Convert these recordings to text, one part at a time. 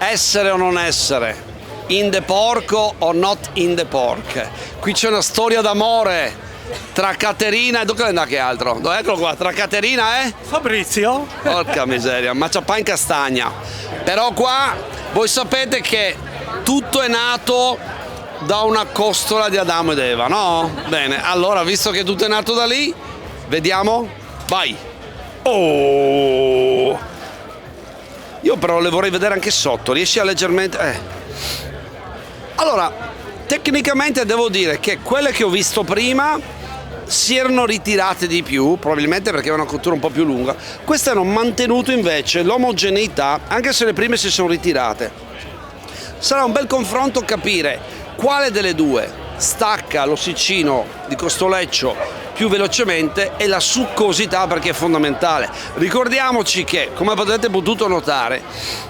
essere o non essere, in the porco o not in the pork. Qui c'è una storia d'amore tra Caterina e dove che altro? Eccolo qua, tra Caterina e Fabrizio? porca miseria, Maciapà in castagna. Però qua voi sapete che tutto è nato da una costola di Adamo ed Eva, no? Bene, allora visto che tutto è nato da lì, vediamo, vai. Oh! Io però le vorrei vedere anche sotto, riesci a leggermente... Allora, tecnicamente devo dire che quelle che ho visto prima si erano ritirate di più, probabilmente perché aveva una cottura un po' più lunga. Queste hanno mantenuto invece l'omogeneità, anche se le prime si sono ritirate. Sarà un bel confronto capire quale delle due stacca l'ossicino di Costoleccio più velocemente e la succosità, perché è fondamentale. Ricordiamoci che, come avete potuto notare,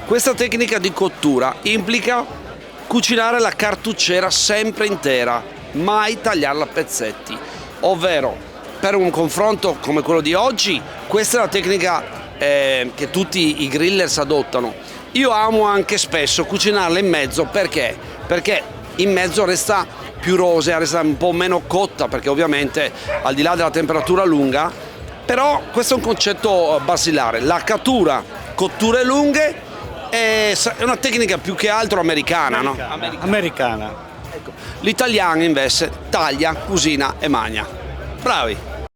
questa tecnica di cottura implica cucinare la cartucciera sempre intera, mai tagliarla a pezzetti. Ovvero, per un confronto come quello di oggi, questa è la tecnica che tutti i grillers adottano. Io amo anche spesso cucinarla in mezzo, perché? Perché in mezzo resta più rosea, resta un po' meno cotta, perché ovviamente al di là della temperatura lunga, però questo è un concetto basilare. La cotture lunghe è una tecnica più che altro americana, no? Americana. L'italiano invece taglia, cucina e magna. Bravi!